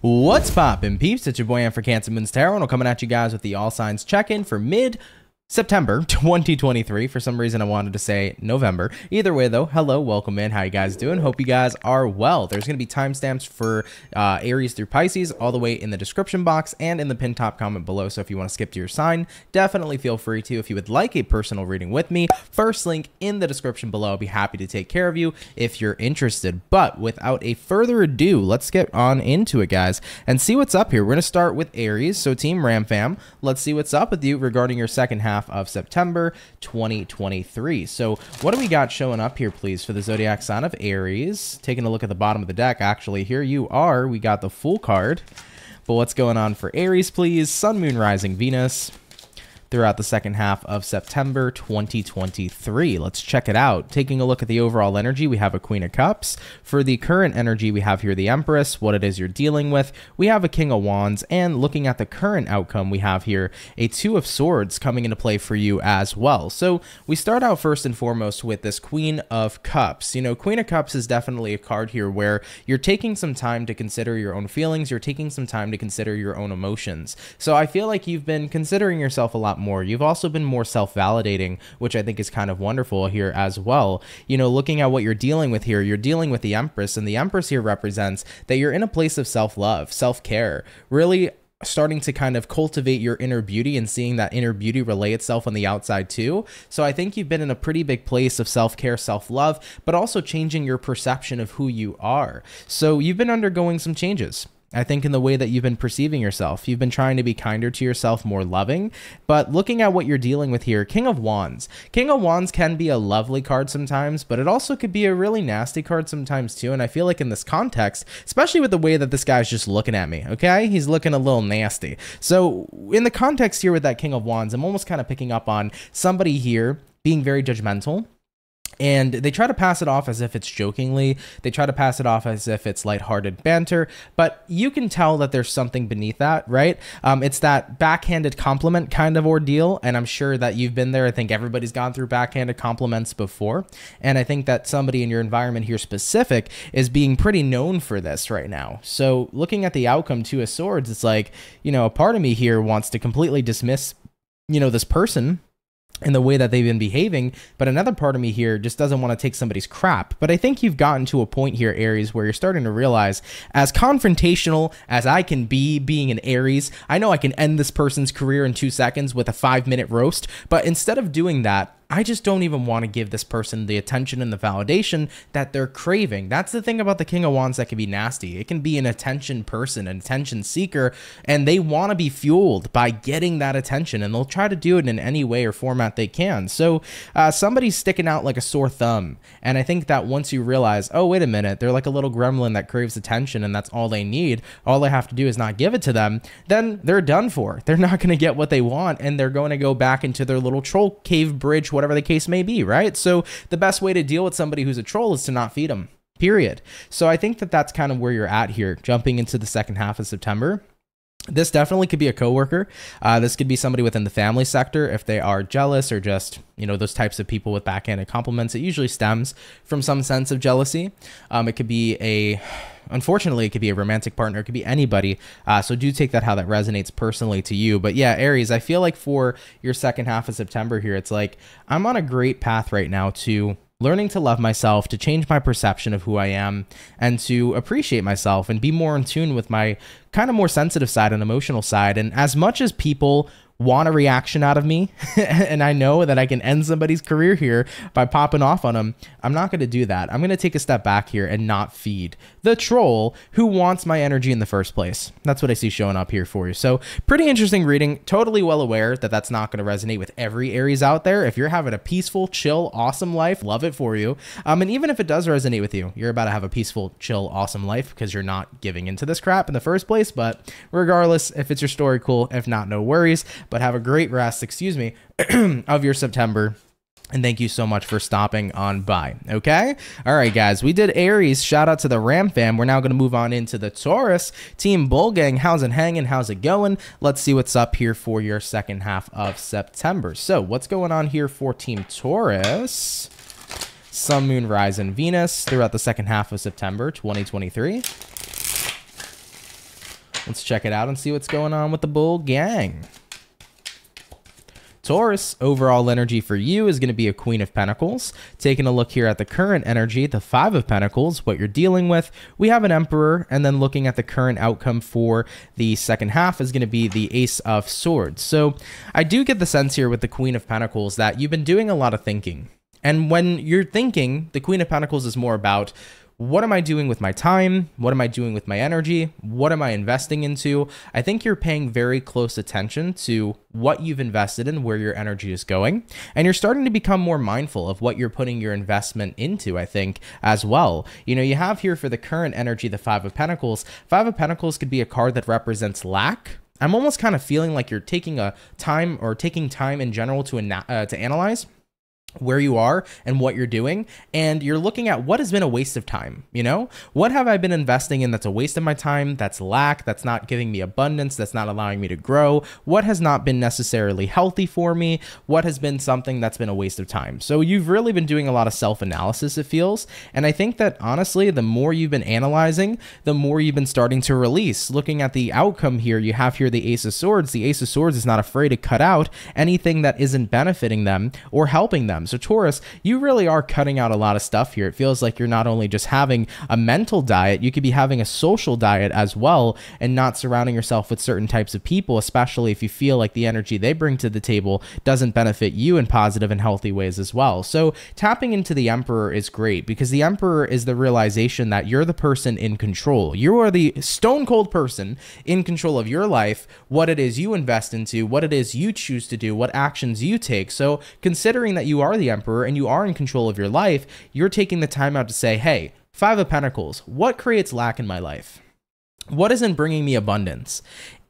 What's poppin', peeps? It's your boy for CancerMoonsTarot, and I'm coming at you guys with the all signs check-in for mid-September 2023. For some reason, I wanted to say November. Either way, though, hello, welcome in. How you guys doing? Hope you guys are well. There's going to be timestamps for Aries through Pisces all the way in the description box and in the pinned top comment below. So if you want to skip to your sign, definitely feel free to. If you would like a personal reading with me, first link in the description below. I'll be happy to take care of you if you're interested. But without a further ado, let's get on into it, guys, and see what's up here. We're going to start with Aries. So Team Ram Fam, let's see what's up with you regarding your second half of September 2023. So what do we got showing up here, please, for the zodiac sign of Aries? Taking a look at the bottom of the deck, actually, here you are. We got the Fool card. But what's going on for Aries, please? Sun, Moon, Rising, Venus throughout the second half of September 2023. Let's check it out. Taking a look at the overall energy, we have a Queen of Cups. For the current energy, we have here the Empress, what it is you're dealing with. We have a King of Wands, and looking at the current outcome, we have here a Two of Swords coming into play for you as well. So we start out first and foremost with this Queen of Cups. You know, Queen of Cups is definitely a card here where you're taking some time to consider your own feelings. You're taking some time to consider your own emotions. So I feel like you've been considering yourself a lot more. You've also been more self-validating, which I think is kind of wonderful here as well. You know, looking at what you're dealing with here, you're dealing with the Empress, and the Empress here represents that you're in a place of self-love, self-care, really starting to kind of cultivate your inner beauty and seeing that inner beauty relay itself on the outside too. So I think you've been in a pretty big place of self-care, self-love, but also changing your perception of who you are. So you've been undergoing some changes, I think, in the way that you've been perceiving yourself. You've been trying to be kinder to yourself, more loving. But looking at what you're dealing with here, King of Wands. King of Wands can be a lovely card sometimes, but it also could be a really nasty card sometimes too. And I feel like in this context, especially with the way that this guy's just looking at me, okay? He's looking a little nasty. So in the context here with that King of Wands, I'm almost kind of picking up on somebody here being very judgmental. And they try to pass it off as if it's jokingly. They try to pass it off as if it's lighthearted banter. But you can tell that there's something beneath that, right? It's that backhanded compliment kind of ordeal. And I'm sure that you've been there. I think everybody's gone through backhanded compliments before. And I think that somebody in your environment here specific is being pretty known for this right now. So looking at the outcome, Two of Swords, it's like, you know, a part of me here wants to completely dismiss, you know, this person in the way that they've been behaving, but another part of me here just doesn't want to take somebody's crap. But I think you've gotten to a point here, Aries, where you're starting to realize, as confrontational as I can be being an Aries, I know I can end this person's career in 2 seconds with a 5-minute roast, but instead of doing that, I just don't even want to give this person the attention and the validation that they're craving. That's the thing about the King of Wands that can be nasty. It can be an attention person, an attention seeker, and they want to be fueled by getting that attention, and they'll try to do it in any way or format they can. So somebody's sticking out like a sore thumb, and I think that once you realize, oh, wait a minute, they're like a little gremlin that craves attention, and that's all they need. All they have to do is not give it to them, then they're done for. They're not going to get what they want, and they're going to go back into their little troll cave bridge, whatever the case may be, right? So the best way to deal with somebody who's a troll is to not feed them, period. So I think that that's kind of where you're at here, jumping into the second half of September. This definitely could be a coworker. This could be somebody within the family sector if they are jealous or just, you know, those types of people with backhanded compliments. It usually stems from some sense of jealousy. It could be unfortunately, it could be a romantic partner. It could be anybody. So do take that how that resonates personally to you. But yeah, Aries, I feel like for your second half of September here, it's like I'm on a great path right now to learning to love myself, to change my perception of who I am, and to appreciate myself and be more in tune with my kind of more sensitive side and emotional side. And as much as people want a reaction out of me, and I know that I can end somebody's career here by popping off on them, I'm not going to do that. I'm going to take a step back here and not feed the troll who wants my energy in the first place. That's what I see showing up here for you. So pretty interesting reading. Totally well aware that that's not going to resonate with every Aries out there. If you're having a peaceful, chill, awesome life, love it for you. And even if it does resonate with you, you're about to have a peaceful, chill, awesome life because you're not giving into this crap in the first place. But regardless, if it's your story, cool. If not, no worries. But have a great rest, of your September. And thank you so much for stopping on by, okay? All right, guys, we did Aries. Shout out to the Ram fam. We're now going to move on into the Taurus. Team Bull Gang, how's it hanging? How's it going? Let's see what's up here for your second half of September. So what's going on here for Team Taurus? Sun, Moon, Rising, Venus throughout the second half of September 2023. Let's check it out and see what's going on with the bull gang. Taurus, overall energy for you is going to be a Queen of Pentacles. Taking a look here at the current energy, the Five of Pentacles, what you're dealing with, we have an Emperor, and then looking at the current outcome for the second half is going to be the Ace of Swords. So I do get the sense here with the Queen of Pentacles that you've been doing a lot of thinking. And when you're thinking, the Queen of Pentacles is more about, what am I doing with my time? What am I doing with my energy? What am I investing into? I think you're paying very close attention to what you've invested in, where your energy is going, and you're starting to become more mindful of what you're putting your investment into, I think, as well. You know, you have here for the current energy, the Five of Pentacles. Five of Pentacles could be a card that represents lack. I'm almost kind of feeling like you're taking time in general to analyze where you are and what you're doing, and you're looking at what has been a waste of time. You know, what have I been investing in that's a waste of my time, that's lack, that's not giving me abundance, that's not allowing me to grow? What has not been necessarily healthy for me? What has been something that's been a waste of time? So you've really been doing a lot of self-analysis, it feels, and I think that honestly, the more you've been analyzing, the more you've been starting to release. Looking at the outcome here, you have here the Ace of Swords. The Ace of Swords is not afraid to cut out anything that isn't benefiting them or helping them. So Taurus, you really are cutting out a lot of stuff here. It feels like you're not only just having a mental diet, you could be having a social diet as well, and not surrounding yourself with certain types of people, especially if you feel like the energy they bring to the table doesn't benefit you in positive and healthy ways as well. So tapping into the Emperor is great, because the Emperor is the realization that you're the person in control. You are the stone cold person in control of your life, what it is you invest into, what it is you choose to do, what actions you take. So considering that you are the Emperor and you are in control of your life, you're taking the time out to say, hey, Five of Pentacles, what creates lack in my life? What isn't bringing me abundance?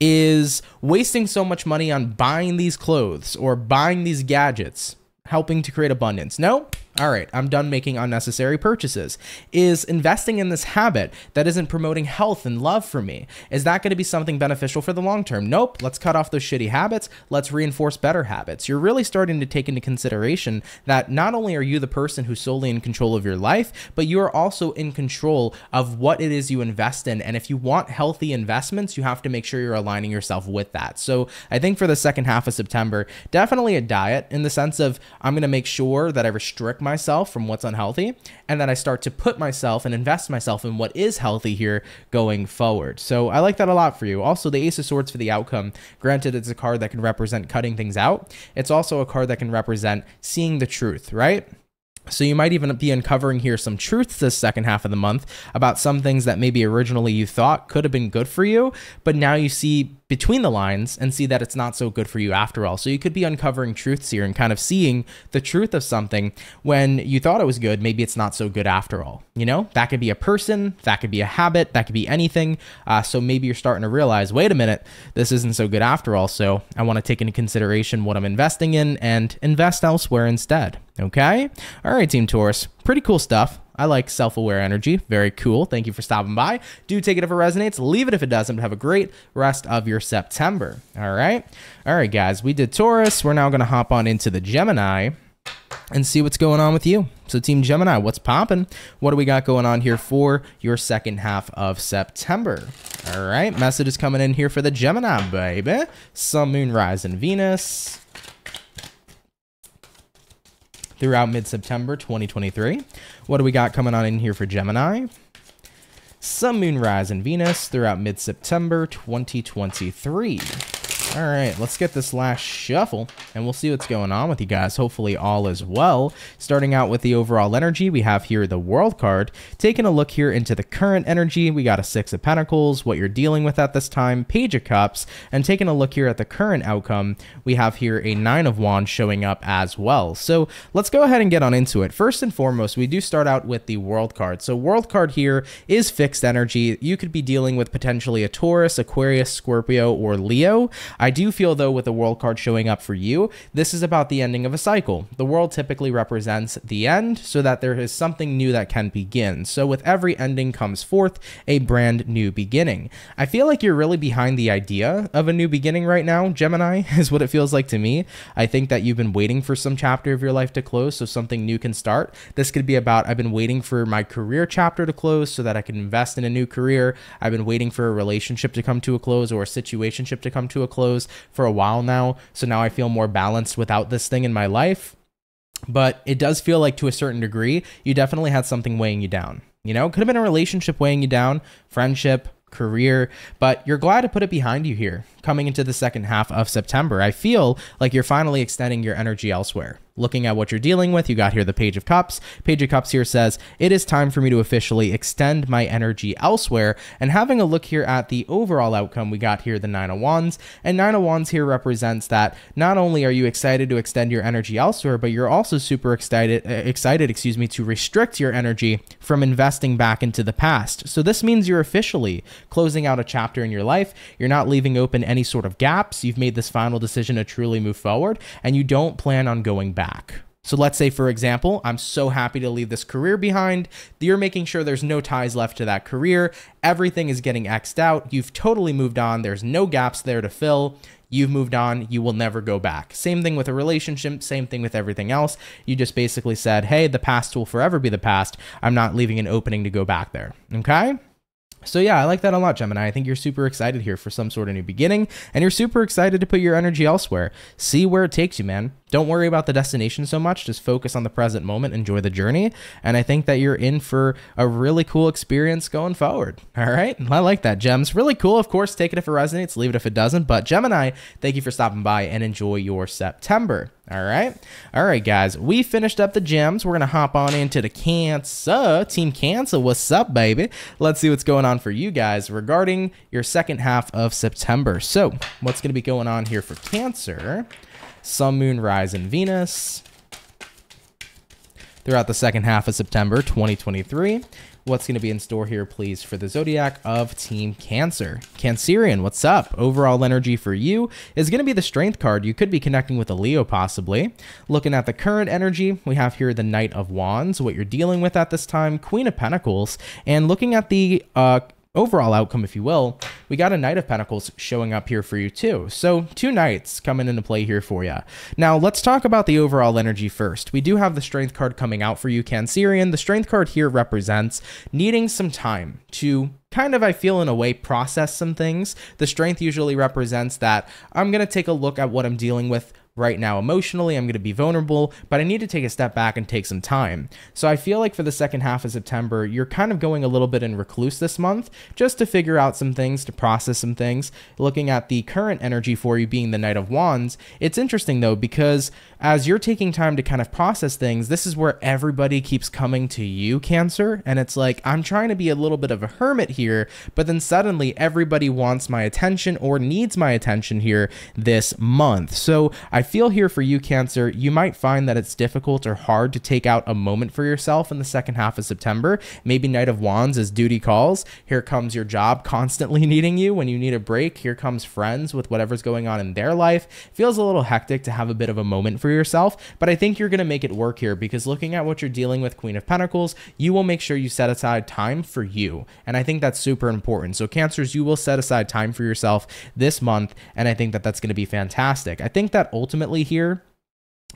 Is wasting so much money on buying these clothes or buying these gadgets helping to create abundance? No? All right, I'm done making unnecessary purchases. Is investing in this habit that isn't promoting health and love for me, is that going to be something beneficial for the long term? Nope. Let's cut off those shitty habits. Let's reinforce better habits. You're really starting to take into consideration that not only are you the person who's solely in control of your life, but you are also in control of what it is you invest in. And if you want healthy investments, you have to make sure you're aligning yourself with that. So I think for the second half of September, definitely a diet, in the sense of I'm going to make sure that I restrict myself from what's unhealthy, and then I start to put myself and invest myself in what is healthy here going forward. So I like that a lot for you. Also, the Ace of Swords for the outcome. Granted, it's a card that can represent cutting things out. It's also a card that can represent seeing the truth, right? So you might even be uncovering here some truths this second half of the month about some things that maybe originally you thought could have been good for you, but now you see between the lines and see that it's not so good for you after all. So you could be uncovering truths here and kind of seeing the truth of something when you thought it was good. Maybe it's not so good after all. You know, that could be a person, that could be a habit, that could be anything. So maybe you're starting to realize, wait a minute, this isn't so good after all. So I want to take into consideration what I'm investing in and invest elsewhere instead. Okay. All right, Team Taurus, pretty cool stuff. I like self-aware energy. Very cool. Thank you for stopping by. Do take it if it resonates. Leave it if it doesn't. Have a great rest of your September. All right. All right, guys. We did Taurus. We're now going to hop on into the Gemini and see what's going on with you. So Team Gemini, what's popping? What do we got going on here for your second half of September? All right. Message is coming in here for the Gemini, baby. Sun, Moon, Rise, and Venus throughout mid-September 2023. What do we got coming on in here for Gemini? Sun, Moon, Rise, and Venus throughout mid-September 2023. All right, let's get this last shuffle, and we'll see what's going on with you guys. Hopefully all is well. Starting out with the overall energy, we have here the World card. Taking a look here into the current energy, we got a Six of Pentacles, what you're dealing with at this time, Page of Cups, and taking a look here at the current outcome, we have here a Nine of Wands showing up as well. So let's go ahead and get on into it. First and foremost, we do start out with the World card. So World card here is fixed energy. You could be dealing with potentially a Taurus, Aquarius, Scorpio, or Leo. I do feel though with the World card showing up for you, this is about the ending of a cycle. The World typically represents the end so that there is something new that can begin. So with every ending comes forth a brand new beginning. I feel like you're really behind the idea of a new beginning right now, Gemini, is what it feels like to me. I think that you've been waiting for some chapter of your life to close so something new can start. This could be about, I've been waiting for my career chapter to close so that I can invest in a new career. I've been waiting for a relationship to come to a close or a situationship to come to a close for a while now. So now I feel more balanced without this thing in my life. But it does feel like to a certain degree, you definitely had something weighing you down. You know, could have been a relationship weighing you down, friendship, career, but you're glad to put it behind you here coming into the second half of September. I feel like you're finally extending your energy elsewhere. Looking at what you're dealing with, you got here the Page of Cups. Page of Cups here says, it is time for me to officially extend my energy elsewhere. And having a look here at the overall outcome, we got here the Nine of Wands. And Nine of Wands here represents that not only are you excited to extend your energy elsewhere, but you're also super excited, to restrict your energy from investing back into the past. So this means you're officially closing out a chapter in your life. You're not leaving open any sort of gaps. You've made this final decision to truly move forward, and you don't plan on going back. So let's say, for example, I'm so happy to leave this career behind. You're making sure there's no ties left to that career. Everything is getting X'd out. You've totally moved on. There's no gaps there to fill. You've moved on. You will never go back. Same thing with a relationship. Same thing with everything else. You just basically said, hey, the past will forever be the past. I'm not leaving an opening to go back there. Okay? So yeah, I like that a lot, Gemini. I think you're super excited here for some sort of new beginning, and you're super excited to put your energy elsewhere. See where it takes you, man. Don't worry about the destination so much. Just focus on the present moment. Enjoy the journey. And I think that you're in for a really cool experience going forward. All right. I like that, Gems. Really cool. Of course, take it if it resonates. Leave it if it doesn't. But Gemini, thank you for stopping by and enjoy your September. All right. All right, guys. We finished up the gems. We're going to hop on into the Cancer. Team Cancer, what's up, baby? Let's see what's going on for you guys regarding your second half of September. So what's going to be going on here for Cancer? Sun, Moon, Rise, and Venus throughout the second half of September 2023. What's going to be in store here, please, for the zodiac of Team Cancer? Cancerian, what's up? Overall energy for you is going to be the Strength card. You could be connecting with a Leo, possibly. Looking at the current energy, we have here the Knight of Wands, what you're dealing with at this time, Queen of Pentacles, and looking at the overall outcome, if you will, we got a Knight of Pentacles showing up here for you too. So 2 knights coming into play here for you. Now let's talk about the overall energy first. We do have the Strength card coming out for you, Cancerian. The Strength card here represents needing some time to kind of, I feel in a way, process some things. The Strength usually represents that I'm going to take a look at what I'm dealing with right now emotionally. I'm going to be vulnerable, but I need to take a step back and take some time. So I feel like for the second half of September, you're kind of going a little bit in recluse this month just to figure out some things, to process some things. Looking at the current energy for you being the Knight of Wands, it's interesting though, because as you're taking time to kind of process things, this is where everybody keeps coming to you, Cancer. And it's like, I'm trying to be a little bit of a hermit here, but then suddenly everybody wants my attention or needs my attention here this month. So I feel here for you, Cancer, you might find that it's difficult or hard to take out a moment for yourself in the second half of September. Maybe Knight of Wands as duty calls. Here comes your job constantly needing you when you need a break. Here comes friends with whatever's going on in their life. Feels a little hectic to have a bit of a moment for yourself, but I think you're going to make it work here because looking at what you're dealing with, Queen of Pentacles, you will make sure you set aside time for you. And I think that's super important. So Cancers, you will set aside time for yourself this month. And I think that that's going to be fantastic. I think that ultimately here,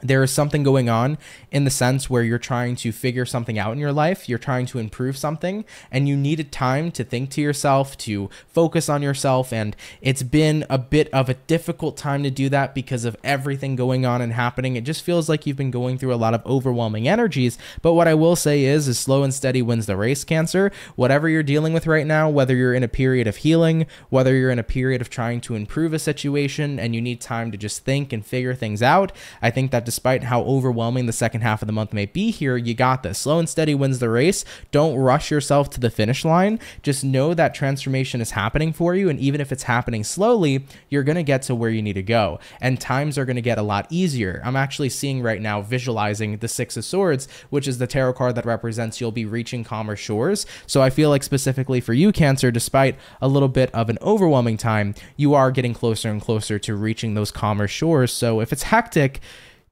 there is something going on in the sense where you're trying to figure something out in your life. You're trying to improve something and you needed time to think to yourself, to focus on yourself. And it's been a bit of a difficult time to do that because of everything going on and happening. It just feels like you've been going through a lot of overwhelming energies. But what I will say is slow and steady wins the race, Cancer. Whatever you're dealing with right now, whether you're in a period of healing, whether you're in a period of trying to improve a situation and you need time to just think and figure things out, I think that despite how overwhelming the second half of the month may be here, you got this. Slow and steady wins the race. Don't rush yourself to the finish line. Just know that transformation is happening for you, and even if it's happening slowly, you're going to get to where you need to go, and times are going to get a lot easier. I'm actually seeing right now, visualizing the Six of Swords, which is the tarot card that represents you'll be reaching calmer shores. So I feel like specifically for you, Cancer, despite a little bit of an overwhelming time, you are getting closer and closer to reaching those calmer shores. So if it's hectic,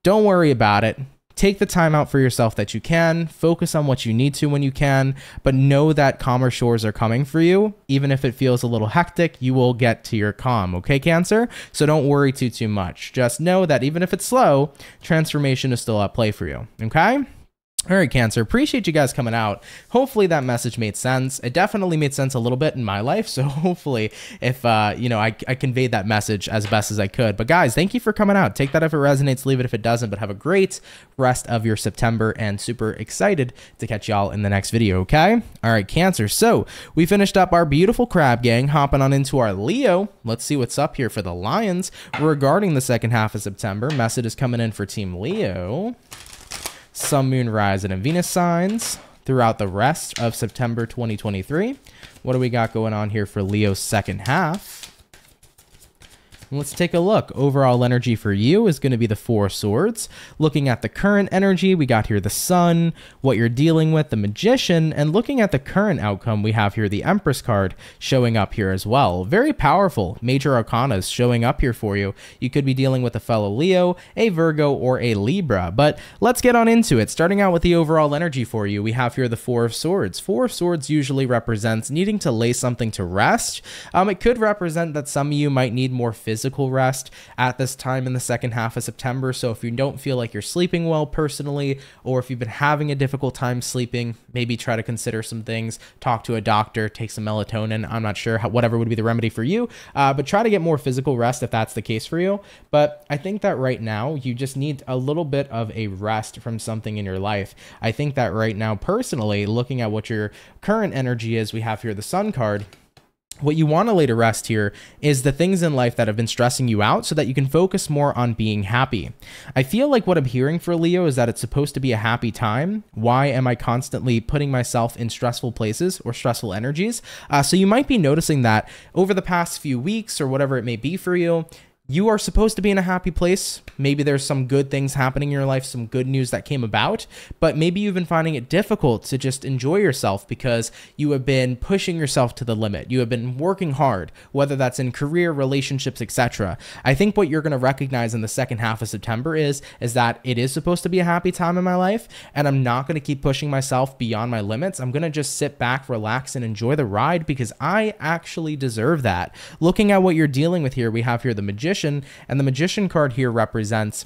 don't worry about it. Take the time out for yourself that you can, focus on what you need to when you can, but know that calmer shores are coming for you. Even if it feels a little hectic, you will get to your calm, okay, Cancer? So don't worry too much. Just know that even if it's slow, transformation is still at play for you, okay? All right, Cancer, appreciate you guys coming out. Hopefully that message made sense. It definitely made sense a little bit in my life. So hopefully if, I conveyed that message as best as I could. But guys, thank you for coming out. Take that if it resonates, leave it if it doesn't, but have a great rest of your September, and super excited to catch y'all in the next video, okay? All right, Cancer. So we finished up our beautiful crab gang, hopping on into our Leo. Let's see what's up here for the Lions regarding the second half of September. Message is coming in for Team Leo. Sun, Moon, Rising, and Venus signs throughout the rest of September 2023. What do we got going on here for Leo's second half? Let's take a look. Overall energy for you is going to be the Four of Swords. Looking at the current energy, we got here the Sun, what you're dealing with, the Magician, and looking at the current outcome, we have here the Empress card showing up here as well. Very powerful major arcanas showing up here for you. You could be dealing with a fellow Leo, a Virgo, or a Libra, but let's get on into it. Starting out with the overall energy for you, we have here the Four of Swords. Four of Swords usually represents needing to lay something to rest. It could represent that some of you might need more physical rest at this time in the second half of September. So if you don't feel like you're sleeping well personally, or if you've been having a difficult time sleeping, maybe try to consider some things, talk to a doctor, take some melatonin. I'm not sure whatever would be the remedy for you, but try to get more physical rest if that's the case for you. But I think that right now you just need a little bit of a rest from something in your life. I think that right now, personally, looking at what your current energy is, we have here the Sun card. What you want to lay to rest here is the things in life that have been stressing you out so that you can focus more on being happy. I feel like what I'm hearing for Leo is that it's supposed to be a happy time. Why am I constantly putting myself in stressful places or stressful energies? So you might be noticing that over the past few weeks or whatever it may be for you, you are supposed to be in a happy place. Maybe there's some good things happening in your life, some good news that came about, but maybe you've been finding it difficult to just enjoy yourself because you have been pushing yourself to the limit. You have been working hard, whether that's in career, relationships, etc. I think what you're going to recognize in the second half of September is that it is supposed to be a happy time in my life, and I'm not going to keep pushing myself beyond my limits. I'm going to just sit back, relax, and enjoy the ride because I actually deserve that. Looking at what you're dealing with here, we have here the Magician. And the Magician card here represents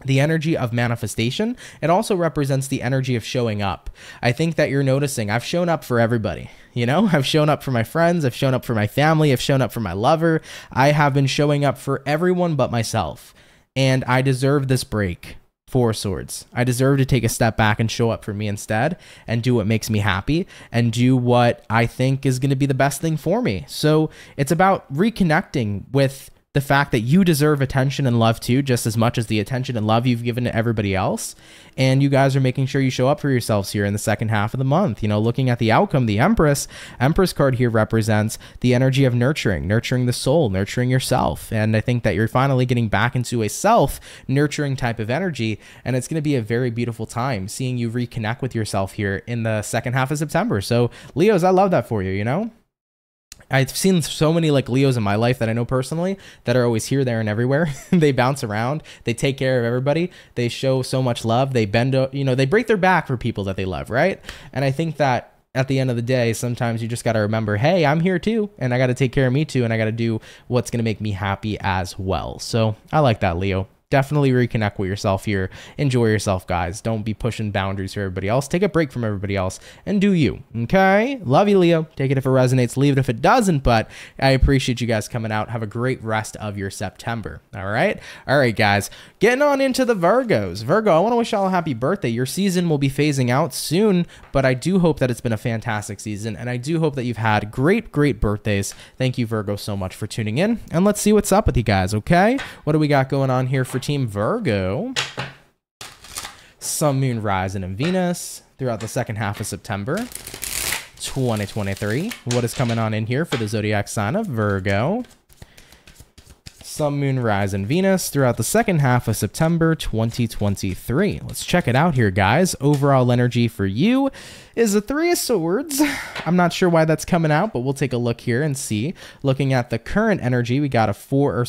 the energy of manifestation. It also represents the energy of showing up. I think that you're noticing I've shown up for everybody. You know, I've shown up for my friends. I've shown up for my family. I've shown up for my lover. I have been showing up for everyone but myself. And I deserve this break. Four of Swords. I deserve to take a step back and show up for me instead and do what makes me happy and do what I think is going to be the best thing for me. So it's about reconnecting with the fact that you deserve attention and love too, just as much as the attention and love you've given to everybody else. And you guys are making sure you show up for yourselves here in the second half of the month. You know, looking at the outcome, the Empress card here represents the energy of nurturing the soul, nurturing yourself. And I think that you're finally getting back into a self-nurturing type of energy. And it's going to be a very beautiful time seeing you reconnect with yourself here in the second half of September. So Leos, I love that for you, you know? I've seen so many like Leos in my life that I know personally that are always here, there, and everywhere. They bounce around. They take care of everybody. They show so much love. They bend, they break their back for people that they love, right? And I think that at the end of the day, sometimes you just got to remember, hey, I'm here too, and I got to take care of me too, and I got to do what's going to make me happy as well. So I like that, Leo. Definitely reconnect with yourself here. Enjoy yourself, guys. Don't be pushing boundaries for everybody else. Take a break from everybody else and do you, okay? Love you, Leo. Take it if it resonates. Leave it if it doesn't, but I appreciate you guys coming out. Have a great rest of your September, all right? All right, guys. Getting on into the Virgos. Virgo, I want to wish y'all a happy birthday. Your season will be phasing out soon, but I do hope that it's been a fantastic season, and I do hope that you've had great birthdays. Thank you, Virgo, so much for tuning in, and let's see what's up with you guys, okay? What do we got going on here for Team Virgo? Sun, Moon, Rising, and Venus throughout the second half of September 2023. What is coming on in here for the zodiac sign of Virgo? Sun, Moon, Rising, Venus throughout the second half of September 2023. Let's check it out here, guys. Overall energy for you is a Three of Swords. I'm not sure why that's coming out, but we'll take a look here and see. Looking at the current energy, we got a 4.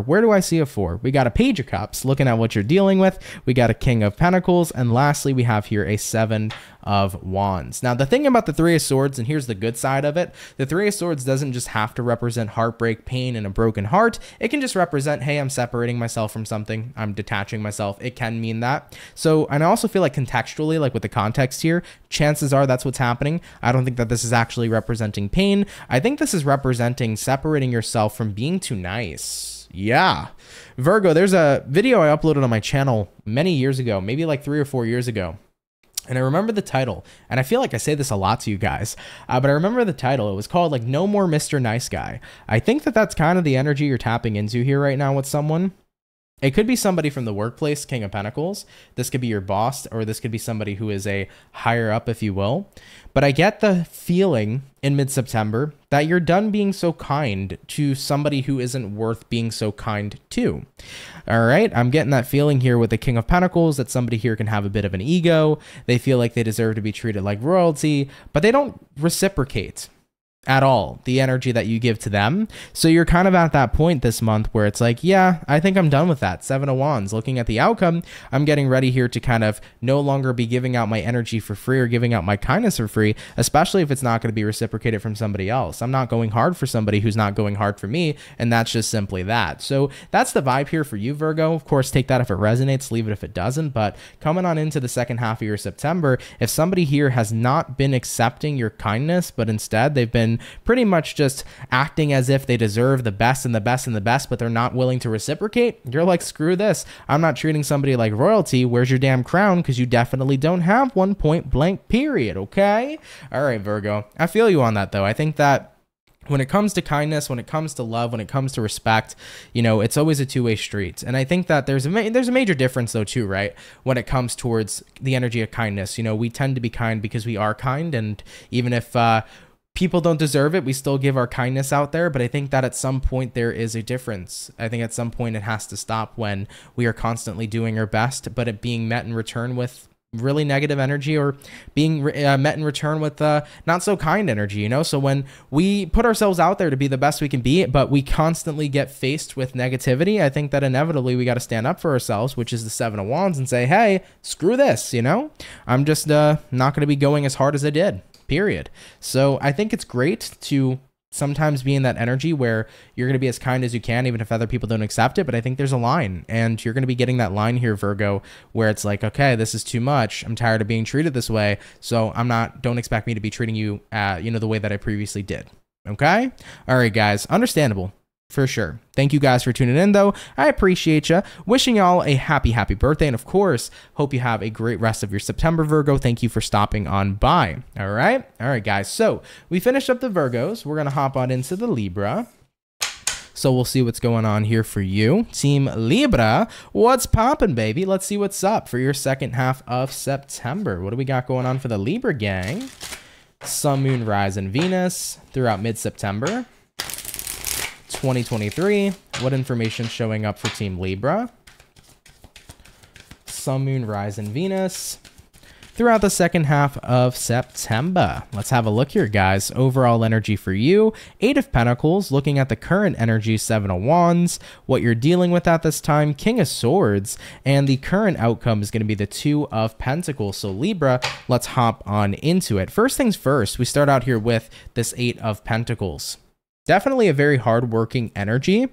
Where do I see a 4? We got a Page of Cups, looking at what you're dealing with. We got a King of Pentacles, and lastly, we have here a 7 of Wands. Now, the thing about the Three of Swords, and here's the good side of it, the Three of Swords doesn't just have to represent heartbreak, pain, and a broken heart. It can just represent, hey, I'm separating myself from something. I'm detaching myself. It can mean that. So, and I also feel like contextually, like with the context here, chances are that's what's happening. I don't think that this is actually representing pain. I think this is representing separating yourself from being too nice. Yeah. Virgo, there's a video I uploaded on my channel many years ago, maybe like 3 or 4 years ago. And I remember the title, and I feel like I say this a lot to you guys, but I remember the title. It was called like No More Mr. Nice Guy. I think that that's kind of the energy you're tapping into here right now with someone. It could be somebody from the workplace, King of Pentacles. This could be your boss, or this could be somebody who is a higher up, if you will. But I get the feeling in mid-September that you're done being so kind to somebody who isn't worth being so kind to. All right, I'm getting that feeling here with the King of Pentacles that somebody here can have a bit of an ego. They feel like they deserve to be treated like royalty, but they don't reciprocate at all the energy that you give to them. So you're kind of at that point this month where it's like, yeah, I think I'm done with that. 7 of Wands. Looking at the outcome, I'm getting ready here to kind of no longer be giving out my energy for free or giving out my kindness for free, especially if it's not going to be reciprocated from somebody else. I'm not going hard for somebody who's not going hard for me, and that's just simply that. So that's the vibe here for you, Virgo. Of course, take that if it resonates, leave it if it doesn't, but coming on into the second half of your September, if somebody here has not been accepting your kindness, but instead they've been pretty much just acting as if they deserve the best and the best and the best, but they're not willing to reciprocate, you're like, screw this. I'm not treating somebody like royalty. Where's your damn crown? Because you definitely don't have one, point blank, period. Okay? All right, Virgo. I feel you on that, though. I think that when it comes to kindness, when it comes to love, when it comes to respect, you know, it's always a two-way street. And I think that there's a major difference, though, too, right? When it comes towards the energy of kindness. You know, we tend to be kind because we are kind. And even if people don't deserve it, we still give our kindness out there. But I think that at some point there is a difference. I think at some point it has to stop when we are constantly doing our best, but it being met in return with really negative energy, or being met in return with not so kind energy, you know? So when we put ourselves out there to be the best we can be, but we constantly get faced with negativity, I think that inevitably we got to stand up for ourselves, which is the 7 of Wands, and say, hey, screw this, you know? I'm just not going to be going as hard as I did. Period. So I think it's great to sometimes be in that energy where you're going to be as kind as you can, even if other people don't accept it. But I think there's a line, and you're going to be getting that line here, Virgo, where it's like, okay, this is too much. I'm tired of being treated this way. So don't expect me to be treating you, the way that I previously did. Okay. All right, guys. Understandable. For sure. Thank you guys for tuning in, though. I appreciate you. Wishing y'all a happy birthday. And of course, hope you have a great rest of your September, Virgo. Thank you for stopping on by. All right. All right, guys. So we finished up the Virgos. We're going to hop on into the Libra. So we'll see what's going on here for you. Team Libra, what's poppin', baby? Let's see what's up for your second half of September. What do we got going on for the Libra gang? Sun, Moon, Rising, Venus throughout mid-September 2023. What information showing up for Team Libra? Sun, Moon, Rising, Venus throughout the second half of September. Let's have a look here, guys. Overall energy for you, 8 of Pentacles. Looking at the current energy, 7 of Wands. What you're dealing with at this time, King of Swords. And the current outcome is going to be the 2 of Pentacles. So Libra, let's hop on into it. First things first, we start out here with this 8 of Pentacles. Definitely a very hard-working energy.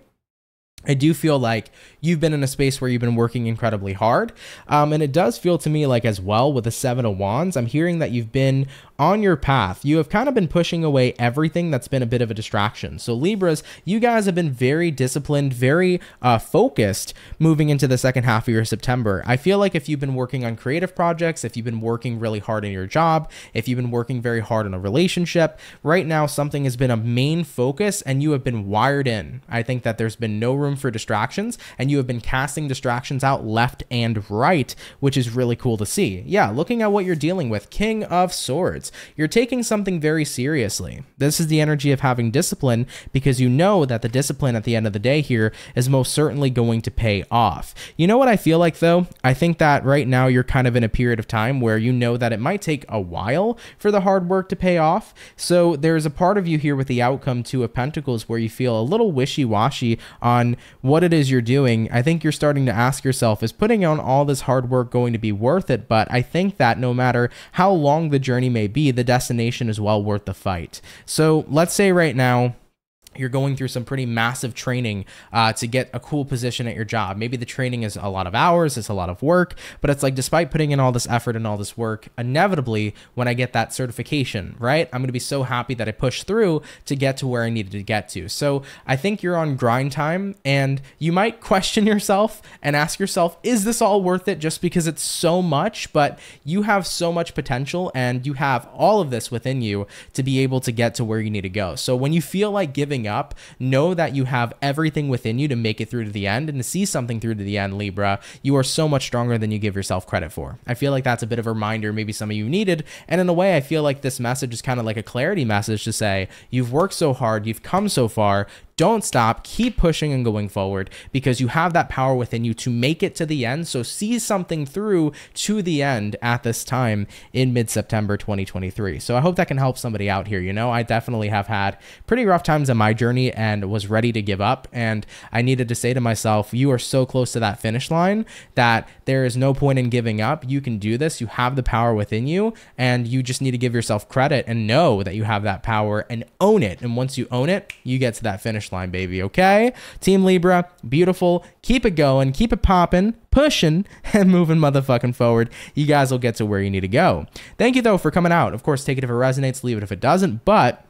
I do feel like you've been in a space where you've been working incredibly hard. And it does feel to me like as well with the 7 of Wands, I'm hearing that you've been on your path. You have kind of been pushing away everything that's been a bit of a distraction. So Libras, you guys have been very disciplined, very focused moving into the second half of your September. I feel like if you've been working on creative projects, if you've been working really hard in your job, if you've been working very hard in a relationship, right now something has been a main focus and you have been wired in. I think that there's been no room room for distractions, and you have been casting distractions out left and right, which is really cool to see. Yeah, looking at what you're dealing with, King of Swords. You're taking something very seriously. This is the energy of having discipline, because you know that the discipline at the end of the day here is most certainly going to pay off. You know what I feel like though? I think that right now you're kind of in a period of time where you know that it might take a while for the hard work to pay off. So there's a part of you here with the outcome Two of Pentacles where you feel a little wishy-washy on what it is you're doing. I think you're starting to ask yourself, is putting on all this hard work going to be worth it? But I think that no matter how long the journey may be, the destination is well worth the fight. So let's say right now you're going through some pretty massive training to get a cool position at your job. Maybe the training is a lot of hours, it's a lot of work, but it's like, despite putting in all this effort and all this work, inevitably when I get that certification, right, I'm going to be so happy that I pushed through to get to where I needed to get to. So I think you're on grind time, and you might question yourself and ask yourself, is this all worth it just because it's so much? But you have so much potential, and you have all of this within you to be able to get to where you need to go. So when you feel like giving up, know that you have everything within you to make it through to the end and to see something through to the end, Libra. You are so much stronger than you give yourself credit for. I feel like that's a bit of a reminder maybe some of you needed, and in a way I feel like this message is kind of like a clarity message to say, you've worked so hard, you've come so far, don't stop, keep pushing and going forward, because you have that power within you to make it to the end. So see something through to the end at this time in mid-September 2023. So I hope that can help somebody out here. You know, I definitely have had pretty rough times in my journey and was ready to give up. And I needed to say to myself, you are so close to that finish line that there is no point in giving up. You can do this. You have the power within you, and you just need to give yourself credit and know that you have that power and own it. And once you own it, you get to that finish line, baby. Okay, Team Libra, beautiful. Keep it going, keep it popping, pushing, and moving motherfucking forward. You guys will get to where you need to go. Thank you though for coming out. Of course, take it if it resonates, leave it if it doesn't, but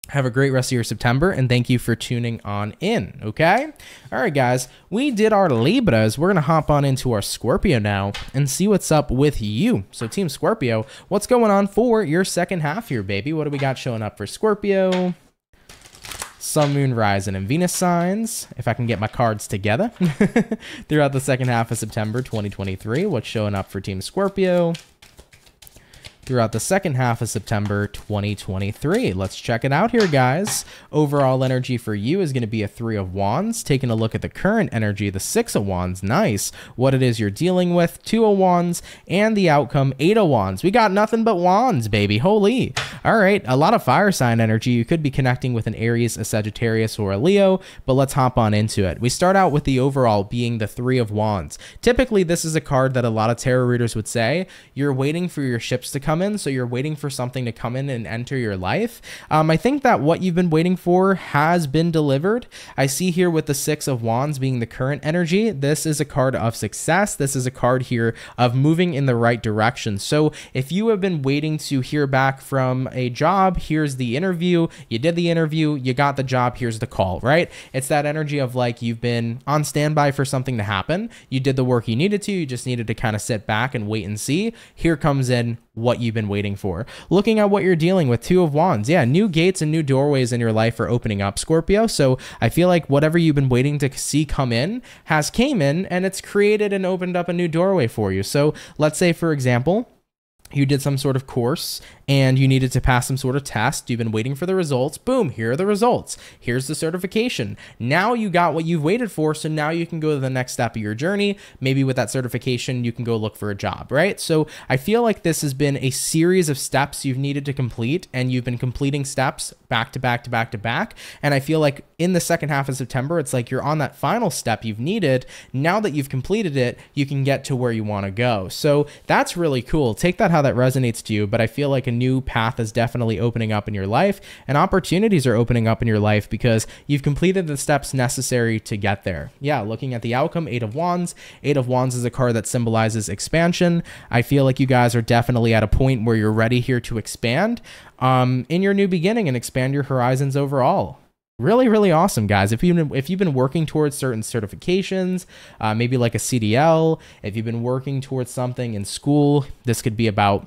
have a great rest of your September, and thank you for tuning on in, okay? All right, guys, we did our Libras. We're going to hop on into our Scorpio now and see what's up with you. So, Team Scorpio, what's going on for your second half here, baby? What do we got showing up for Scorpio? Sun, Moon, Rising, and Venus signs, if I can get my cards together, throughout the second half of September 2023. What's showing up for Team Scorpio throughout the second half of September 2023. Let's check it out here, guys. Overall energy for you is going to be a 3 of Wands. Taking a look at the current energy, the 6 of Wands. Nice. What it is you're dealing with, 2 of Wands, and the outcome, 8 of Wands. We got nothing but Wands, baby. Holy. All right, a lot of fire sign energy. You could be connecting with an Aries, a Sagittarius, or a Leo, but let's hop on into it. We start out with the overall being the 3 of Wands. Typically, this is a card that a lot of tarot readers would say, you're waiting for your ships to come in, so you're waiting for something to come in and enter your life. I think that what you've been waiting for has been delivered. I see here with the 6 of Wands being the current energy, this is a card of success. This is a card here of moving in the right direction. So if you have been waiting to hear back from a job, here's the interview, you did the interview, you got the job, here's the call, right? It's that energy of like you've been on standby for something to happen. You did the work you needed to, you just needed to kind of sit back and wait and see. Here comes in what you've been waiting for. Looking at what you're dealing with, 2 of Wands. Yeah, new gates and new doorways in your life are opening up, Scorpio. So I feel like whatever you've been waiting to see come in has came in, and it's created and opened up a new doorway for you. So let's say, for example, you did some sort of course and you needed to pass some sort of test. You've been waiting for the results. Boom, here are the results. Here's the certification. Now you got what you've waited for, so now you can go to the next step of your journey. Maybe with that certification, you can go look for a job, right? So I feel like this has been a series of steps you've needed to complete, and you've been completing steps back to back to back to back. And I feel like in the second half of September, it's like you're on that final step you've needed. Now that you've completed it, you can get to where you want to go. So that's really cool. Take that how that resonates to you, but I feel like a new path is definitely opening up in your life, and opportunities are opening up in your life because you've completed the steps necessary to get there. Yeah, looking at the outcome, 8 of Wands. 8 of Wands is a card that symbolizes expansion. I feel like you guys are definitely at a point where you're ready here to expand in your new beginning and expand your horizons overall. Really, really awesome, guys. If you've been working towards certain certifications, maybe like a CDL, if you've been working towards something in school, this could be about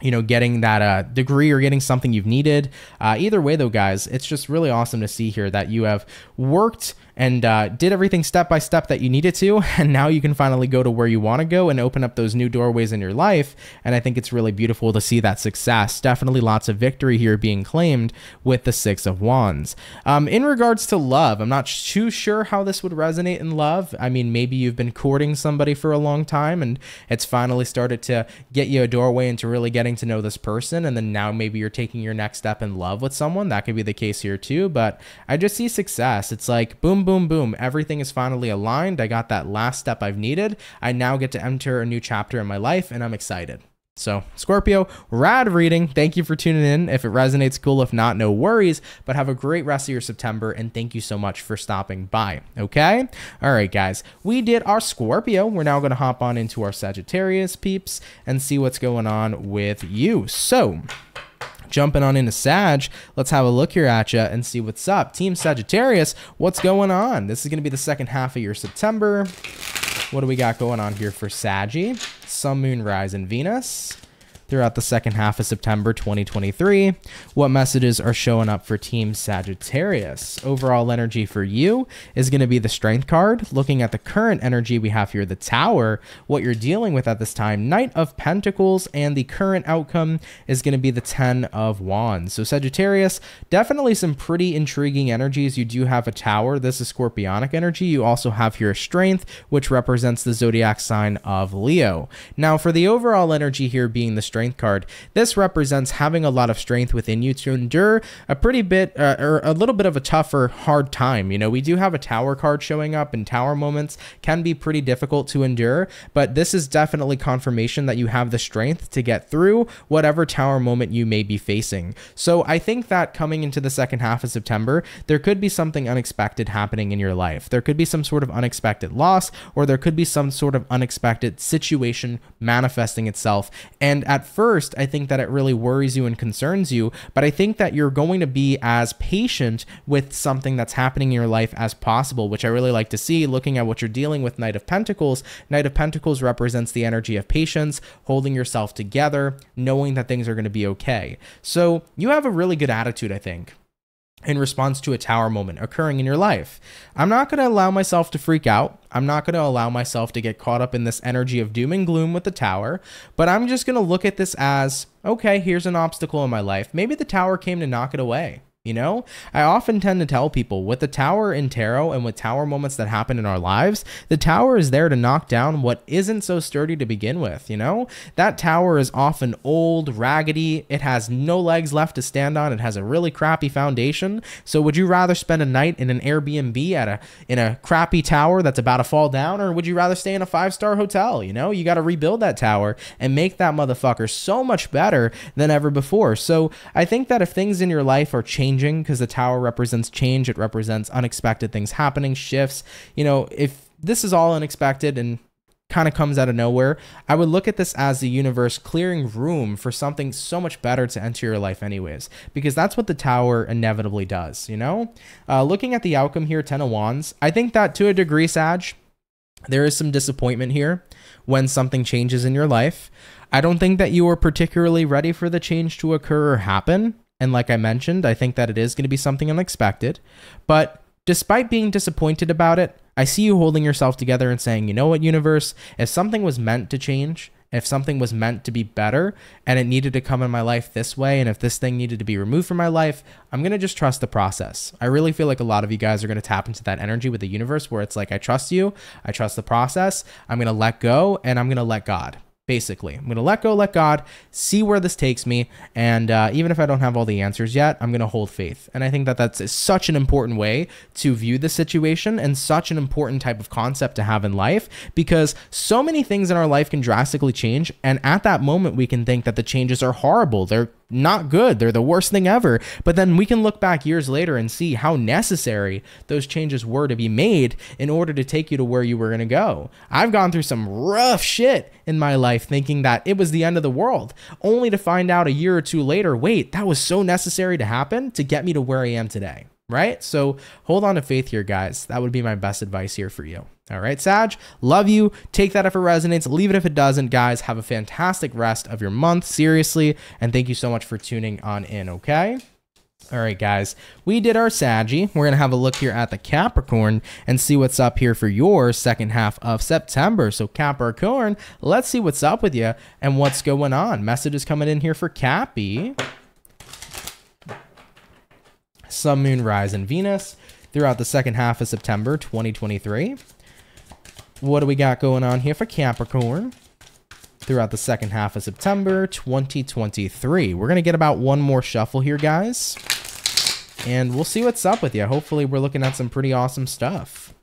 you know, getting that degree or getting something you've needed. Either way though, guys, it's just really awesome to see here that you have worked and did everything step by step that you needed to, and now you can finally go to where you want to go and open up those new doorways in your life. And I think it's really beautiful to see that success. Definitely lots of victory here being claimed with the Six of Wands. In regards to love, I'm not too sure how this would resonate in love. I mean, maybe you've been courting somebody for a long time and it's finally started to get you a doorway into really getting to know this person, and then now maybe you're taking your next step in love with someone. That could be the case here too, but I just see success. It's like boom, boom, boom. Everything is finally aligned. I got that last step I've needed. I now get to enter a new chapter in my life, and I'm excited. So Scorpio, rad reading. Thank you for tuning in. If it resonates, cool. If not, no worries, but have a great rest of your September, and thank you so much for stopping by. Okay. All right, guys, we did our Scorpio. We're now going to hop on into our Sagittarius peeps and see what's going on with you. So jumping on into Sag, let's have a look here at you and see what's up. Team Sagittarius, what's going on? This is going to be the second half of your September. What do we got going on here for Saggy? Sun, Moon, Rise, and Venus throughout the second half of September 2023. What messages are showing up for Team Sagittarius? Overall energy for you is going to be the Strength card. Looking at the current energy we have here, the Tower, what you're dealing with at this time, Knight of Pentacles, and the current outcome is going to be the 10 of Wands. So Sagittarius, definitely some pretty intriguing energies. You do have a Tower. This is Scorpionic energy. You also have here Strength, which represents the zodiac sign of Leo. Now for the overall energy here being the Strength card, this represents having a lot of strength within you to endure a pretty bit or a little bit of a tougher, hard time. You know, we do have a Tower card showing up, and Tower moments can be pretty difficult to endure, but this is definitely confirmation that you have the strength to get through whatever Tower moment you may be facing. So I think that coming into the second half of September, there could be something unexpected happening in your life. There could be some sort of unexpected loss, or there could be some sort of unexpected situation manifesting itself. And at first, I think that it really worries you and concerns you, but I think that you're going to be as patient with something that's happening in your life as possible, which I really like to see. Looking at what you're dealing with, Knight of Pentacles. Knight of Pentacles represents the energy of patience, holding yourself together, knowing that things are going to be okay. So you have a really good attitude, I think, in response to a Tower moment occurring in your life. I'm not going to allow myself to freak out. I'm not going to allow myself to get caught up in this energy of doom and gloom with the Tower, but I'm just going to look at this as, okay, here's an obstacle in my life. Maybe the Tower came to knock it away. You know, I often tend to tell people with the Tower in tarot and with Tower moments that happen in our lives, the Tower is there to knock down what isn't so sturdy to begin with. You know, that Tower is often old, raggedy. It has no legs left to stand on. It has a really crappy foundation. So would you rather spend a night in an Airbnb in a crappy tower that's about to fall down, or would you rather stay in a 5-star hotel? You know, you got to rebuild that tower and make that motherfucker so much better than ever before. So I think that if things in your life are changing, because the Tower represents change, it represents unexpected things happening, shifts. You know, if this is all unexpected and kind of comes out of nowhere, I would look at this as the universe clearing room for something so much better to enter your life anyways, because that's what the Tower inevitably does, you know? Looking at the outcome here, 10 of Wands, I think that to a degree, Sag, there is some disappointment here when something changes in your life. I don't think that you are particularly ready for the change to occur or happen. And like I mentioned, I think that it is going to be something unexpected. But despite being disappointed about it, I see you holding yourself together and saying, you know what, universe, if something was meant to change, if something was meant to be better and it needed to come in my life this way, and if this thing needed to be removed from my life, I'm going to just trust the process. I really feel like a lot of you guys are going to tap into that energy with the universe where it's like, I trust you, I trust the process, I'm going to let go, and I'm going to let God. Basically, I'm going to let go, let God, see where this takes me. And even if I don't have all the answers yet, I'm going to hold faith. And I think that that's such an important way to view the situation and such an important type of concept to have in life, because so many things in our life can drastically change. And at that moment, we can think that the changes are horrible. They're not good. They're the worst thing ever. But then we can look back years later and see how necessary those changes were to be made in order to take you to where you were going to go. I've gone through some rough shit in my life thinking that it was the end of the world, only to find out a year or two later, wait, that was so necessary to happen to get me to where I am today. right? So hold on to faith here, guys. That would be my best advice here for you. All right, Sag, love you. Take that if it resonates. Leave it if it doesn't, guys. Have a fantastic rest of your month, seriously. And thank you so much for tuning on in, okay? All right, guys, we did our Saggy. We're going to have a look here at the Capricorn and see what's up here for your second half of September. So Capricorn, let's see what's up with you and what's going on. Messages coming in here for Cappy. Sun, Moon, Rise, and Venus throughout the second half of September 2023. What do we got going on here for Capricorn throughout the second half of September 2023? We're going to get about one more shuffle here, guys, and we'll see what's up with you. Hopefully, we're looking at some pretty awesome stuff.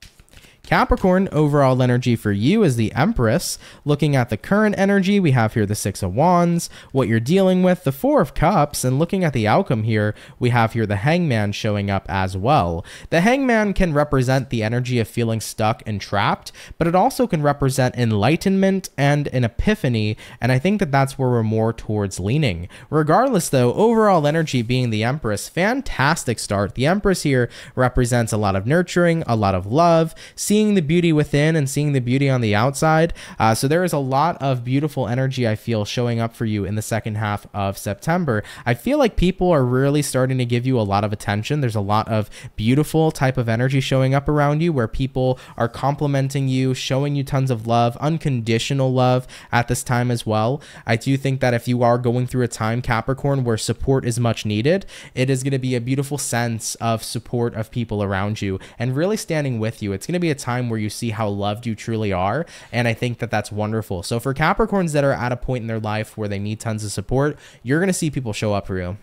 Capricorn, overall energy for you is the Empress. Looking at the current energy, we have here the Six of Wands, what you're dealing with, the Four of Cups, and looking at the outcome here, we have here the Hangman showing up as well. The Hangman can represent the energy of feeling stuck and trapped, but it also can represent enlightenment and an epiphany, and I think that that's where we're more towards leaning. Regardless, though, overall energy being the Empress, fantastic start. The Empress here represents a lot of nurturing, a lot of love, seeing the beauty within and seeing the beauty on the outside. So there is a lot of beautiful energy, I feel, showing up for you in the second half of September. I feel like people are really starting to give you a lot of attention. There's a lot of beautiful type of energy showing up around you where people are complimenting you, showing you tons of love, unconditional love at this time as well. I do think that if you are going through a time, Capricorn, where support is much needed, it is going to be a beautiful sense of support of people around you and really standing with you. It's going to be a time where you see how loved you truly are, and I think that that's wonderful. So for Capricorns that are at a point in their life where they need tons of support, you're going to see people show up for you.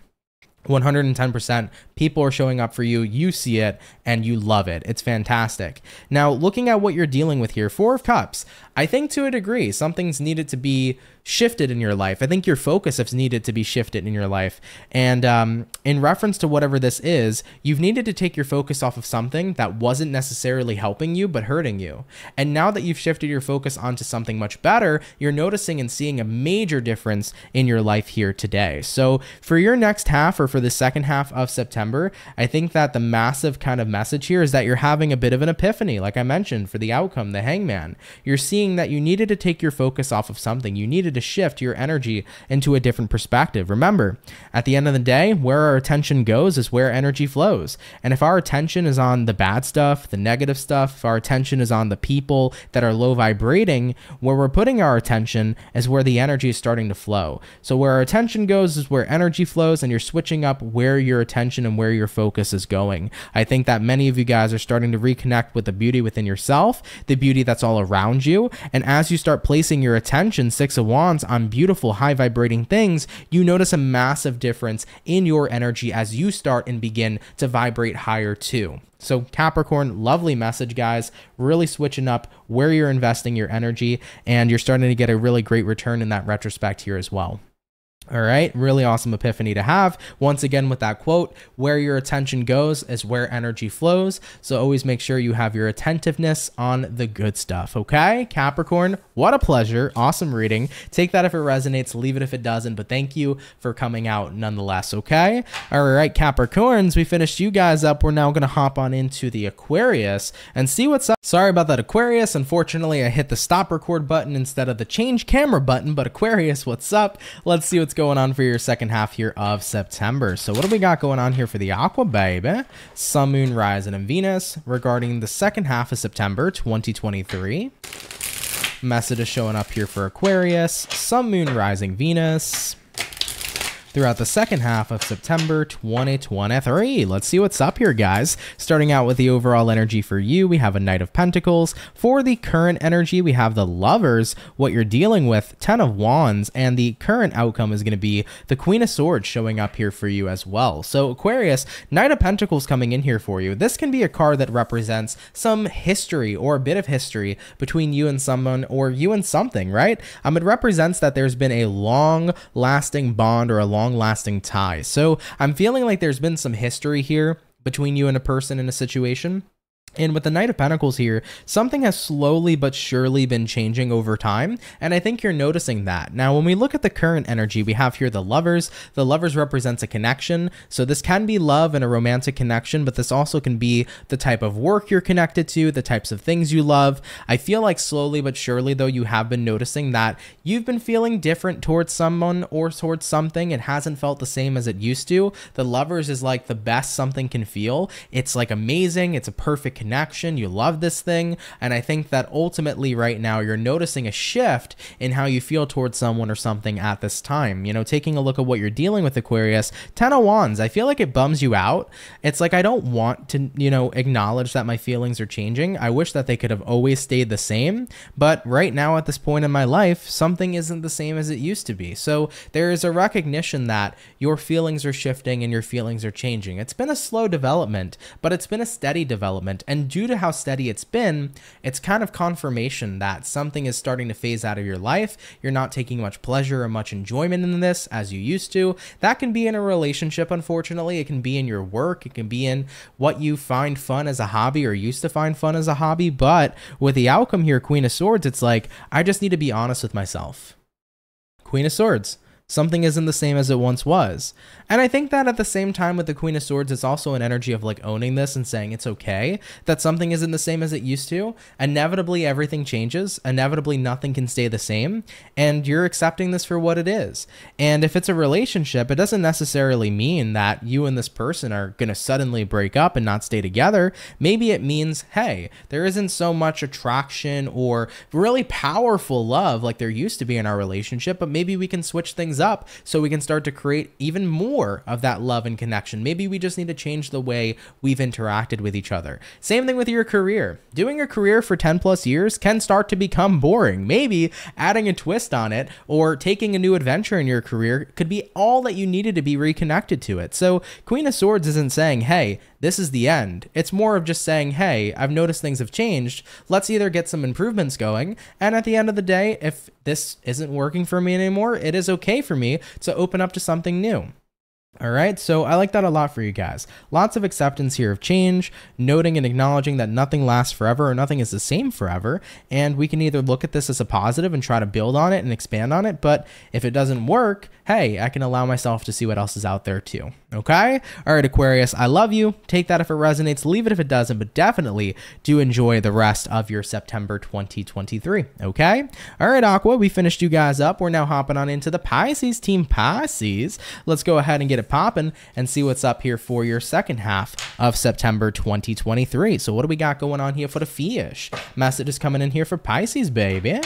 110% people are showing up for you. You see it and you love it. It's fantastic. Now, looking at what you're dealing with here, Four of Cups, I think to a degree, something's needed to be shifted in your life. I think your focus has needed to be shifted in your life. And in reference to whatever this is, you've needed to take your focus off of something that wasn't necessarily helping you, but hurting you. And now that you've shifted your focus onto something much better, you're noticing and seeing a major difference in your life here today. So for your next half, or for the second half of September, I think that the massive kind of message here is that you're having a bit of an epiphany, like I mentioned, for the outcome, the Hangman. You're seeing that you needed to take your focus off of something. You needed to shift your energy into a different perspective. Remember, at the end of the day, where our attention goes is where energy flows. And if our attention is on the bad stuff, the negative stuff, if our attention is on the people that are low vibrating, where we're putting our attention is where the energy is starting to flow. So where our attention goes is where energy flows, and you're switching up where your attention and where your focus is going. I think that many of you guys are starting to reconnect with the beauty within yourself, the beauty that's all around you. And as you start placing your attention, Six of Wands, on beautiful, high vibrating things, you notice a massive difference in your energy as you start and begin to vibrate higher too. So Capricorn, lovely message, guys. Really switching up where you're investing your energy, and you're starting to get a really great return in that retrospect here as well. All right, really awesome epiphany to have. Once again, with that quote, where your attention goes is where energy flows. So always make sure you have your attentiveness on the good stuff, okay? Capricorn, what a pleasure. Awesome reading. Take that if it resonates, leave it if it doesn't, but thank you for coming out nonetheless, okay? All right, Capricorns, we finished you guys up. We're now going to hop on into the Aquarius and see what's up. Sorry about that, Aquarius. Unfortunately, I hit the stop record button instead of the change camera button, but Aquarius, what's up? Let's see what's going on for your second half here of September. So what do we got going on here for the Aqua baby? Sun, Moon, Rise, and Venus regarding the second half of September 2023. Message is showing up here for Aquarius, Sun, Moon, Rising, Venus throughout the second half of September 2023. Let's see what's up here, guys. Starting out with the overall energy for you, we have a Knight of Pentacles. For the current energy, we have the Lovers, what you're dealing with, Ten of Wands, and the current outcome is going to be the Queen of Swords showing up here for you as well. So Aquarius, Knight of Pentacles coming in here for you. This can be a card that represents some history or a bit of history between you and someone, or you and something, right? It represents that there's been a long-lasting bond or a long-lasting tie. So I'm feeling like there's been some history here between you and a person in a situation. And with the Knight of Pentacles here, something has slowly but surely been changing over time, and I think you're noticing that. Now, when we look at the current energy, we have here the Lovers. The Lovers represents a connection, so this can be love and a romantic connection, but this also can be the type of work you're connected to, the types of things you love. I feel like slowly but surely, though, you have been noticing that you've been feeling different towards someone or towards something. It hasn't felt the same as it used to. The Lovers is like the best something can feel. It's like amazing. It's a perfect connection. You love this thing. And I think that ultimately right now you're noticing a shift in how you feel towards someone or something at this time. You know, taking a look at what you're dealing with, Aquarius, 10 of Wands, I feel like it bums you out. It's like, I don't want to, you know, acknowledge that my feelings are changing. I wish that they could have always stayed the same. But right now at this point in my life, something isn't the same as it used to be. So there is a recognition that your feelings are shifting and your feelings are changing. It's been a slow development, but it's been a steady development. And due to how steady it's been, it's kind of confirmation that something is starting to phase out of your life. You're not taking much pleasure or much enjoyment in this as you used to. That can be in a relationship, unfortunately. It can be in your work. It can be in what you find fun as a hobby or used to find fun as a hobby. But with the outcome here, Queen of Swords, it's like, I just need to be honest with myself. Queen of Swords. Something isn't the same as it once was. And I think that at the same time with the Queen of Swords, it's also an energy of like owning this and saying it's okay that something isn't the same as it used to. Inevitably, everything changes. Inevitably, nothing can stay the same. And you're accepting this for what it is. And if it's a relationship, it doesn't necessarily mean that you and this person are going to suddenly break up and not stay together. Maybe it means, hey, there isn't so much attraction or really powerful love like there used to be in our relationship, but maybe we can switch things up so we can start to create even more of that love and connection. Maybe we just need to change the way we've interacted with each other. Same thing with your career. Doing a career for 10 plus years can start to become boring. Maybe adding a twist on it or taking a new adventure in your career could be all that you needed to be reconnected to it. So Queen of Swords isn't saying, hey, this is the end. It's more of just saying, hey, I've noticed things have changed. Let's either get some improvements going. And at the end of the day, if this isn't working for me anymore, it is okay for me to open up to something new. All right, so I like that a lot for you guys. Lots of acceptance here of change, noting and acknowledging that nothing lasts forever or nothing is the same forever. And we can either look at this as a positive and try to build on it and expand on it. But if it doesn't work, hey, I can allow myself to see what else is out there too. Okay? All right, Aquarius, I love you. Take that if it resonates, leave it if it doesn't, but definitely do enjoy the rest of your September 2023. Okay? All right, Aqua, we finished you guys up. We're now hopping on into the Pisces team. Pisces. Let's go ahead and get it popping and see what's up here for your second half of September 2023. So what do we got going on here for the fish? Message is coming in here for Pisces, baby.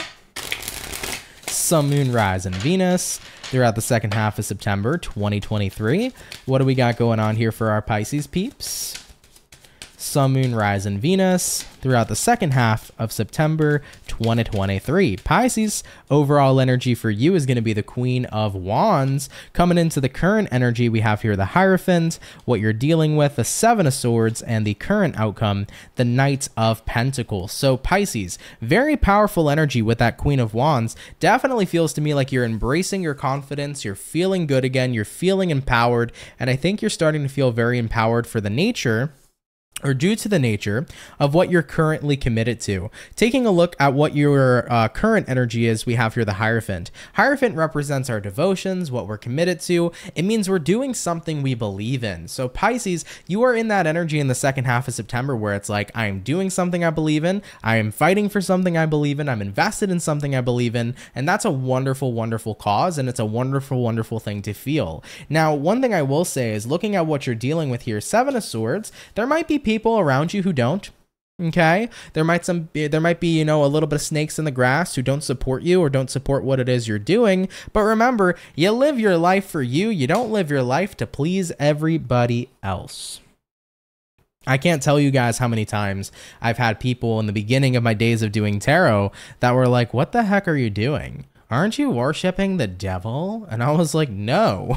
Sun, Moon, Rise, and Venus throughout the second half of September 2023. What do we got going on here for our Pisces peeps? Sun, Moon, Rise, and Venus throughout the second half of September 2023. Pisces, overall energy for you is going to be the Queen of Wands. Coming into the current energy, we have here the Hierophant, what you're dealing with, the Seven of Swords, and the current outcome, the Knight of Pentacles. So Pisces, very powerful energy with that Queen of Wands. Definitely feels to me like you're embracing your confidence, you're feeling good again, you're feeling empowered, and I think you're starting to feel very empowered for the nature or due to the nature of what you're currently committed to. Taking a look at what your current energy is, we have here the Hierophant. Hierophant represents our devotions, what we're committed to. It means we're doing something we believe in. So Pisces, you are in that energy in the second half of September where it's like, I am doing something I believe in. I am fighting for something I believe in. I'm invested in something I believe in. And that's a wonderful, wonderful cause. And it's a wonderful, wonderful thing to feel. Now, one thing I will say is looking at what you're dealing with here, Seven of Swords, there might be people around you who don't. Okay, there might be, you know, a little bit of snakes in the grass who don't support you or don't support what it is you're doing. But remember, you live your life for you. You don't live your life to please everybody else. I can't tell you guys how many times I've had people in the beginning of my days of doing tarot that were like, what the heck are you doing? Aren't you worshiping the devil? And I was like, no,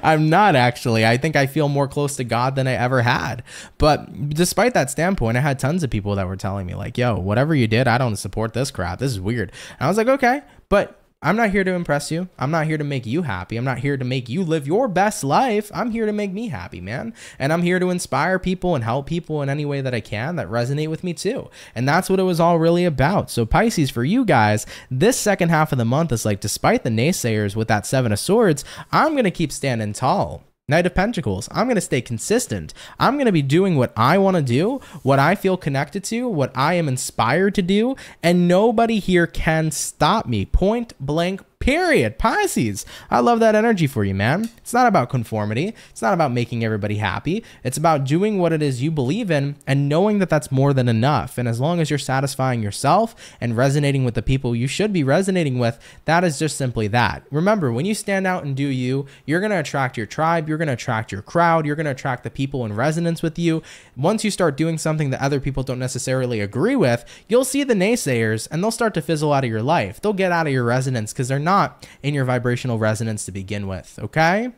I'm not actually. I think I feel more close to God than I ever had. But despite that standpoint, I had tons of people that were telling me like, yo, whatever you did, I don't support this crap. This is weird. And I was like, okay, but I'm not here to impress you. I'm not here to make you happy. I'm not here to make you live your best life. I'm here to make me happy, man. And I'm here to inspire people and help people in any way that I can that resonate with me too. And that's what it was all really about. So Pisces, for you guys, this second half of the month is like, despite the naysayers with that Seven of Swords, I'm going to keep standing tall. Knight of Pentacles, I'm going to stay consistent. I'm going to be doing what I want to do, what I feel connected to, what I am inspired to do, and nobody here can stop me. Point blank, period. Pisces, I love that energy for you, man. It's not about conformity. It's not about making everybody happy. It's about doing what it is you believe in and knowing that that's more than enough. And as long as you're satisfying yourself and resonating with the people you should be resonating with, that is just simply that. Remember, when you stand out and do you, you're going to attract your tribe. You're going to attract your crowd. You're going to attract the people in resonance with you. Once you start doing something that other people don't necessarily agree with, you'll see the naysayers and they'll start to fizzle out of your life. They'll get out of your resonance because they're not in your vibrational resonance to begin with, okay?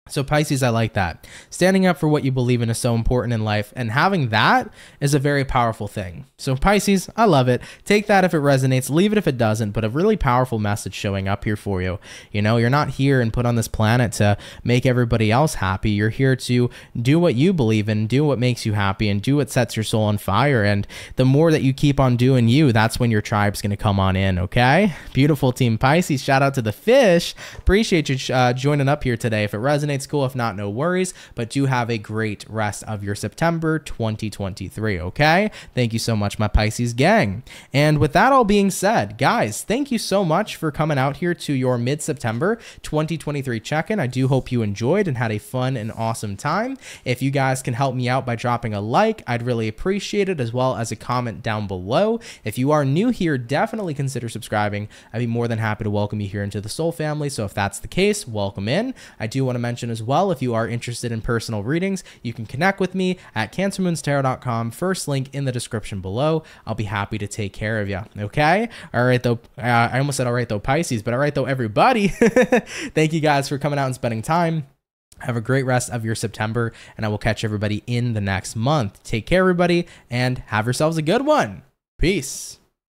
So Pisces, I like that. Standing up for what you believe in is so important in life, and having that is a very powerful thing. So Pisces, I love it. Take that if it resonates, leave it if it doesn't, but a really powerful message showing up here for you. You know, you're not here and put on this planet to make everybody else happy. You're here to do what you believe in, do what makes you happy, and do what sets your soul on fire. And the more that you keep on doing you, that's when your tribe's going to come on in, okay? Beautiful team Pisces. Shout out to the fish. Appreciate you joining up here today. If it resonates, cool. If not, no worries, but do have a great rest of your September 2023, okay? Thank you so much, my Pisces gang. And with that all being said, guys, thank you so much for coming out here to your mid-September 2023 check-in. I do hope you enjoyed and had a fun and awesome time. If you guys can help me out by dropping a like, I'd really appreciate it, as well as a comment down below. If you are new here, definitely consider subscribing. I'd be more than happy to welcome you here into the soul family. So if that's the case, welcome in. I do want to mention as well, if you are interested in personal readings, you can connect with me at CancerMoonsTarot.com. First link in the description below. I'll be happy to take care of you. Okay. All right, though. I almost said all right, though, Pisces, but all right, though, everybody. Thank you guys for coming out and spending time. Have a great rest of your September, and I will catch everybody in the next month. Take care, everybody, and have yourselves a good one. Peace.